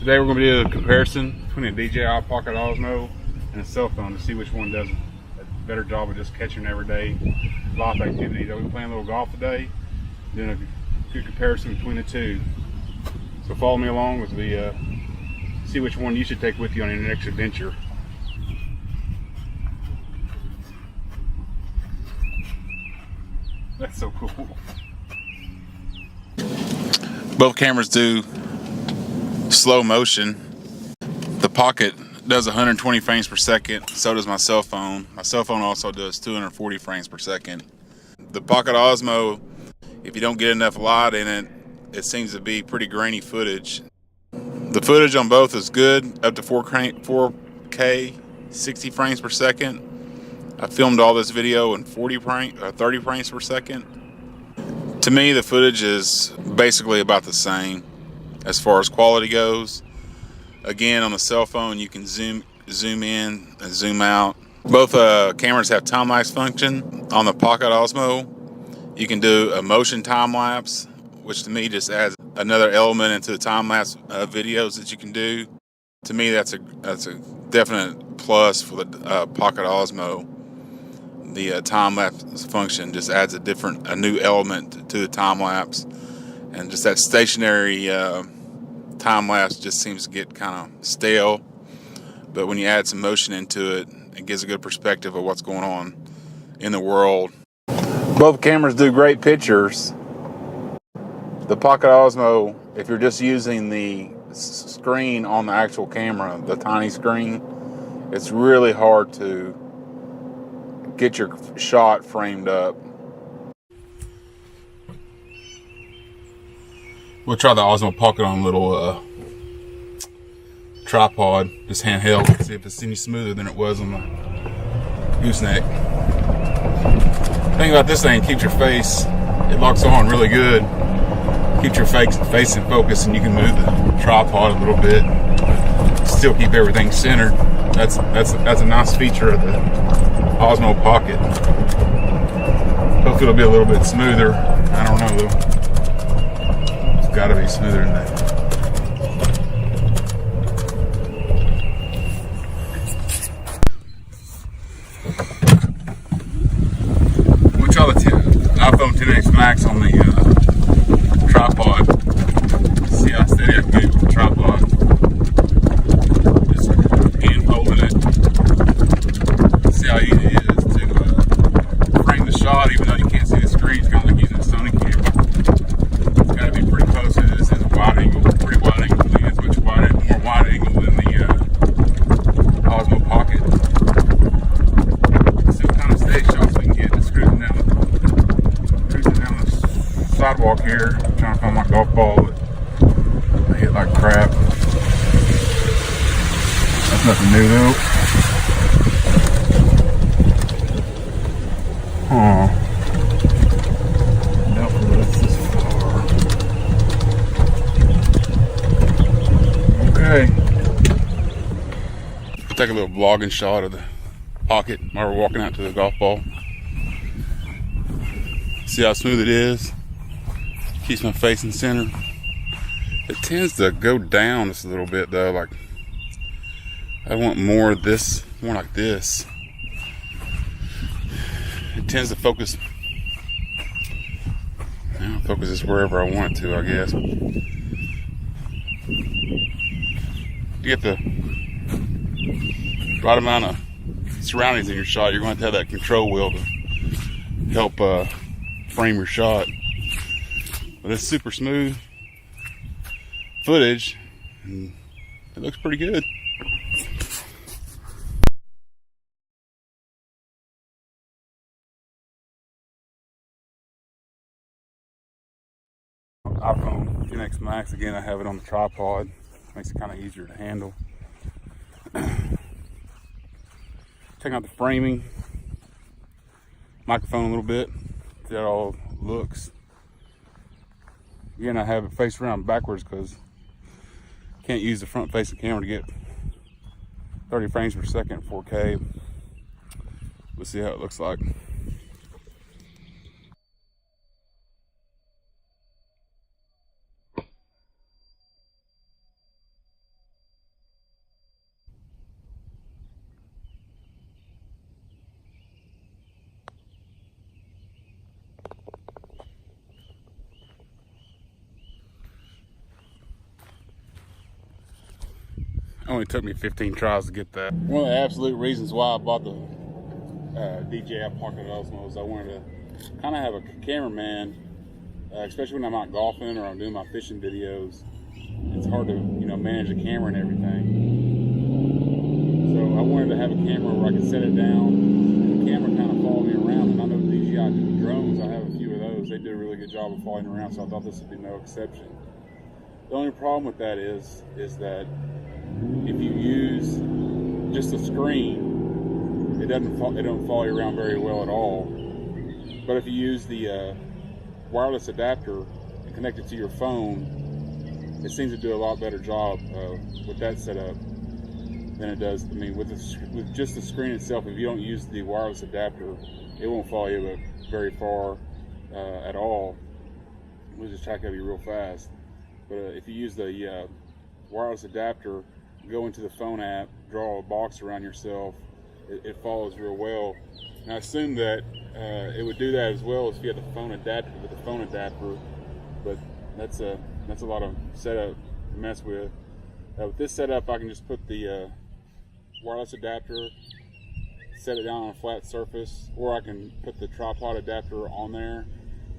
Today we're going to do a comparison between a DJI Pocket Osmo and a cell phone to see which one does a better job of just catching everyday life activities. I'll be playing a little golf today, doing a good comparison between the two. So follow me along as we see which one you should take with you on your next adventure. That's so cool. Both cameras do slow motion. The Pocket does 120 frames per second, so does my cell phone. My cell phone also does 240 frames per second. The Pocket Osmo, if you don't get enough light in it, it seems to be pretty grainy footage. The footage on both is good, up to 4K, 60 frames per second. I filmed all this video in 30 frames per second. To me, the footage is basically about the same as far as quality goes. Again, on the cell phone, you can zoom in and zoom out. Both cameras have time-lapse function. On the Pocket Osmo, you can do a motion time-lapse, which to me just adds another element into the time-lapse videos that you can do. To me, that's a definite plus for the Pocket Osmo. The time-lapse function just adds a new element to the time-lapse, and just that stationary time-lapse just seems to get kind of stale. But when you add some motion into it, it gives a good perspective of what's going on in the world. Both cameras do great pictures. The Pocket Osmo, if you're just using the screen on the actual camera, the tiny screen, it's really hard to get your shot framed up. We'll try the Osmo Pocket on a little tripod, just handheld, see if it's any smoother than it was on the gooseneck. The thing about this thing, keeps your face, it locks on really good. Keeps your face in focus, and you can move the tripod a little bit, still keep everything centered. That's a nice feature of the Osmo Pocket. Hopefully it'll be a little bit smoother. I don't know though. It's got to be smoother than that. We'll try the iPhone XS Max on the tripod. See how steady I can get with the tripod. Just hand holding it. See how easy it is to frame the shot, even though you can't see the screen. It's kind of like using a Sony camera. It's got to be pretty close to this. It's a wide angle, pretty wide angle lens, much more wide angle than the Osmo Pocket. See what kind of steady shots we can get. Just cruising down the sidewalk here, trying to find my golf ball that I hit like crap. That's nothing new though. Doubtful that it's this far. Okay. We'll take a little vlogging shot of the Pocket while we're walking out to the golf ball. See how smooth it is. Keeps my face in center. It tends to go down just a little bit though. Like I want more of this, more like this. It tends to focus. Focuses wherever I want it to, I guess. To get the right amount of surroundings in your shot, you're going to have that control wheel to help frame your shot. But it's super smooth footage, and it looks pretty good. iPhone XS Max, again, I have it on the tripod. Makes it kind of easier to handle. Checking out the framing, microphone a little bit, see how it all looks. Again, I have it face around backwards because can't use the front facing camera to get 30 frames per second 4K. We'll see how it looks like. Only took me 15 tries to get that. One of the absolute reasons why I bought the DJI Pocket Osmo is I wanted to kind of have a cameraman, especially when I'm out golfing or I'm doing my fishing videos. It's hard to, manage the camera and everything. So I wanted to have a camera where I could set it down and the camera kind of follow me around. And I know DJI do drones. I have a few of those. They do a really good job of following around, so I thought this would be no exception. The only problem with that is that if you use just a screen, it don't follow you around very well at all. But if you use the wireless adapter and connect it to your phone, it seems to do a lot better job with that setup than it does. I mean, with just the screen itself, if you don't use the wireless adapter, it won't follow you very far at all. We'll just track of you real fast. But if you use the wireless adapter, go into the phone app, draw a box around yourself, it follows real well. And I assume that it would do that as well as if you had the phone adapter with the phone adapter, but that's a lot of setup to mess with. With this setup, I can just put the wireless adapter, set it down on a flat surface, or I can put the tripod adapter on there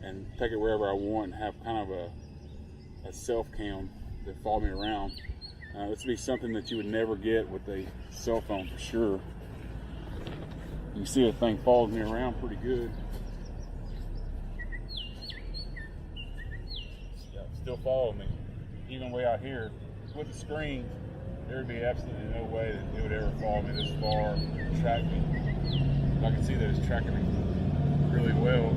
and take it wherever I want and have kind of a self cam that follow me around. This would be something that you would never get with a cell phone for sure. You can see the thing follows me around pretty good. Yeah, still follow me, even way out here. With the screen, there would be absolutely no way that it would ever follow me this far and track me. I can see that it's tracking me really well.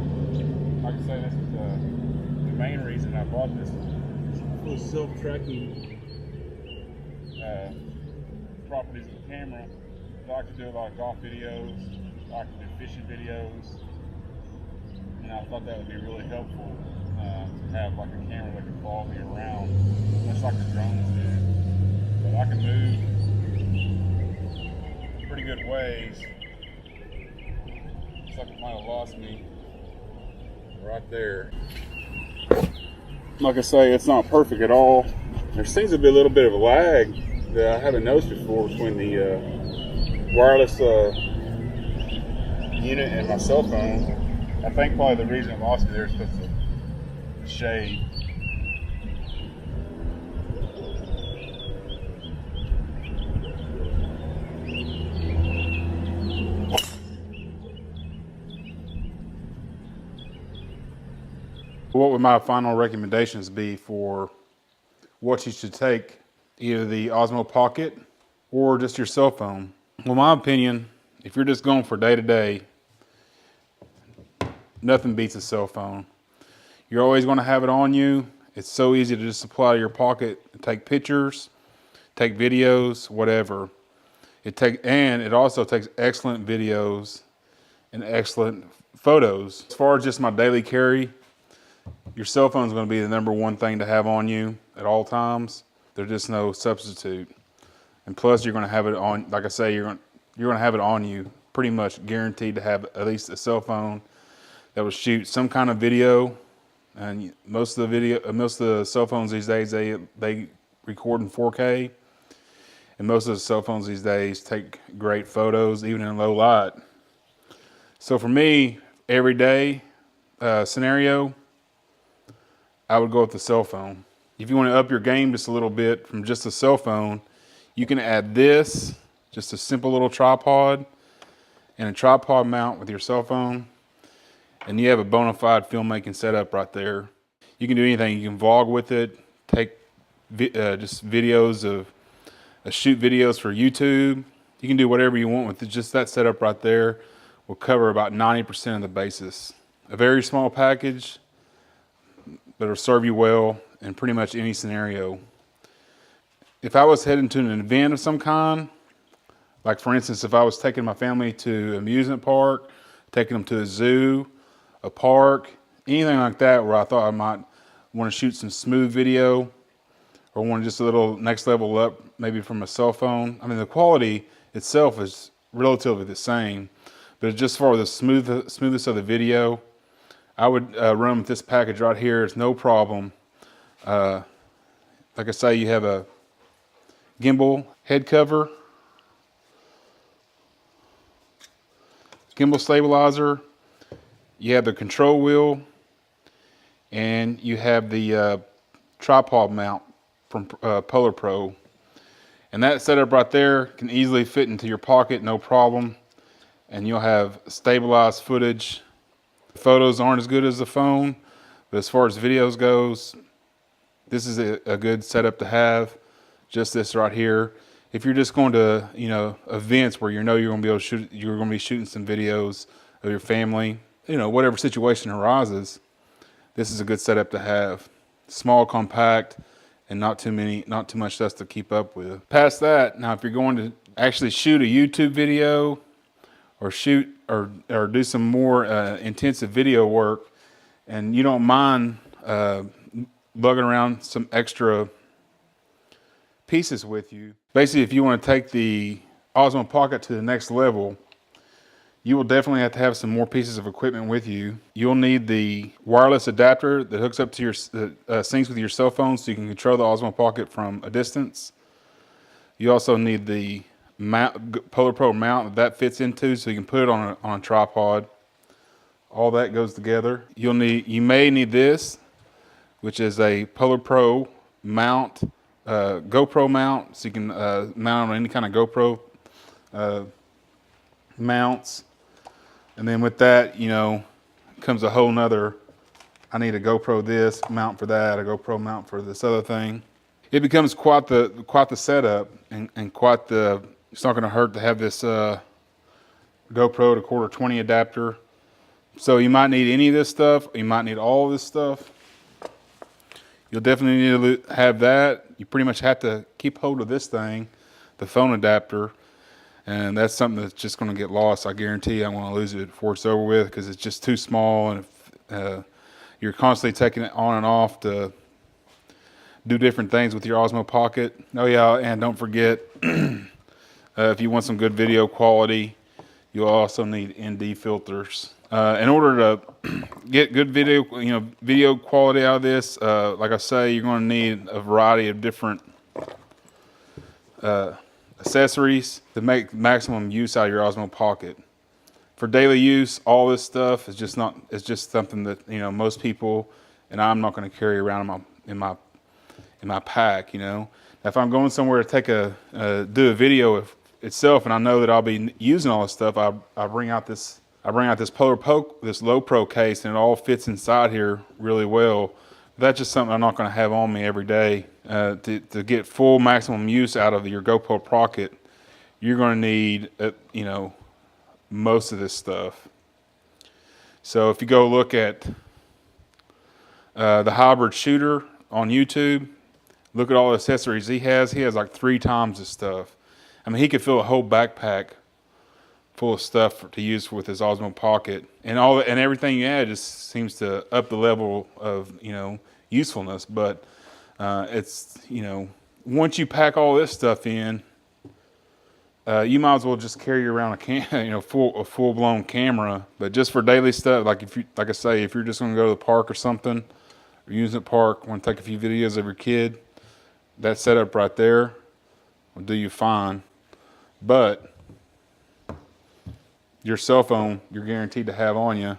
Like I say, this is the main reason I bought this. Full self-tracking properties of the camera. I like to do a lot of golf videos, I like to do fishing videos, and I thought that would be really helpful to have like a camera that can follow me around, much like the drones do. But I can move pretty good ways. Looks like it might have lost me right there. Like I say, it's not perfect at all. There seems to be a little bit of a lag that I haven't noticed before between the wireless unit and my cell phone. I think probably the reason it lost me there is because of the shade. What would my final recommendations be for what you should take, either the Osmo Pocket or just your cell phone? Well, my opinion, if you're just going for day to day, nothing beats a cell phone. You're always going to have it on you. It's so easy to just apply to your pocket and take pictures, take videos, whatever. And it also takes excellent videos and excellent photos. As far as just my daily carry, your cell phone is going to be the number one thing to have on you at all times. There's just no substitute. And plus, you're going to have it on. Like I say, you're going to have it on you. Pretty much guaranteed to have at least a cell phone that will shoot some kind of video. And most of the cell phones these days they record in 4K. And most of the cell phones these days take great photos, even in low light. So for me, everyday scenario, I would go with the cell phone. If you want to up your game just a little bit from just a cell phone, you can add this, just a simple little tripod and a tripod mount with your cell phone, and you have a bona fide filmmaking setup right there. You can do anything. You can vlog with it, take just videos of shoot videos for YouTube. You can do whatever you want with it. Just that setup right there will cover about 90% of the basis. A very small package, but it'll serve you well in pretty much any scenario. If I was heading to an event of some kind, like for instance, if I was taking my family to an amusement park, taking them to a zoo, a park, anything like that where I thought I might want to shoot some smooth video or want just a little next level up, maybe from a cell phone. I mean, the quality itself is relatively the same, but just for the smoothness of the video, I would run with this package right here. It's no problem. Like I say, you have a gimbal head cover, gimbal stabilizer, you have the control wheel, and you have the tripod mount from Polar Pro. And that setup right there can easily fit into your pocket, no problem. And you'll have stabilized footage. The photos aren't as good as the phone, but as far as videos goes, this is a good setup to have. Just this right here. If you're just going to, events where you're going to be able to shoot, you're going to be shooting some videos of your family, whatever situation arises, this is a good setup to have. Small, compact, and not too much stuff to keep up with. Past that, now if you're going to actually shoot a YouTube video or shoot or do some more intensive video work, and you don't mind lugging around some extra pieces with you. Basically, if you want to take the Osmo Pocket to the next level, you will definitely have to have some more pieces of equipment with you. You'll need the wireless adapter that hooks up to your syncs with your cell phone so you can control the Osmo Pocket from a distance. You also need the Polar Pro mount that fits into so you can put it on a tripod. All that goes together. You may need this, which is a Polar Pro mount, GoPro mount, so you can mount on any kind of GoPro mounts. And then with that, comes a whole nother, I need a GoPro this mount for that, a GoPro mount for this other thing. It becomes quite the setup and it's not gonna hurt to have this GoPro to quarter 20 adapter. So you might need any of this stuff, or you might need all of this stuff. You'll definitely need to have that. You pretty much have to keep hold of this thing, the phone adapter, and that's something that's just going to get lost. I guarantee I want to lose it before it's over with because it's just too small, and if, you're constantly taking it on and off to do different things with your Osmo Pocket. Oh yeah, and don't forget, if you want some good video quality, you'll also need ND filters. In order to get good video quality out of this, like I say, you're going to need a variety of different accessories to make maximum use out of your Osmo Pocket. For daily use, all this stuff is just something that most people, and I'm not going to carry around in my pack. Now, if I'm going somewhere to do a video itself, and I know that I'll be using all this stuff, I bring out this Polar Pro, this low pro case, and it all fits inside here really well. That's just something I'm not going to have on me every day. To get full maximum use out of your GoPro Pocket, you're going to need most of this stuff. So if you go look at the hybrid shooter on YouTube, look at all the accessories he has. He has like 3 times this stuff. I mean, he could fill a whole backpack full of stuff to use with his Osmo Pocket, and everything you add just seems to up the level of usefulness. But it's once you pack all this stuff in, you might as well just carry around a full blown camera. But just for daily stuff, like I say, if you're just going to go to the park or something, or using the park, want to take a few videos of your kid, that setup right there will do you fine. But your cell phone, you're guaranteed to have on you,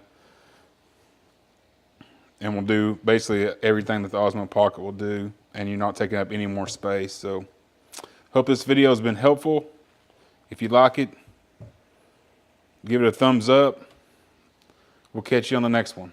and will do basically everything that the Osmo Pocket will do, and you're not taking up any more space. So, hope this video has been helpful. If you like it, give it a thumbs up. We'll catch you on the next one.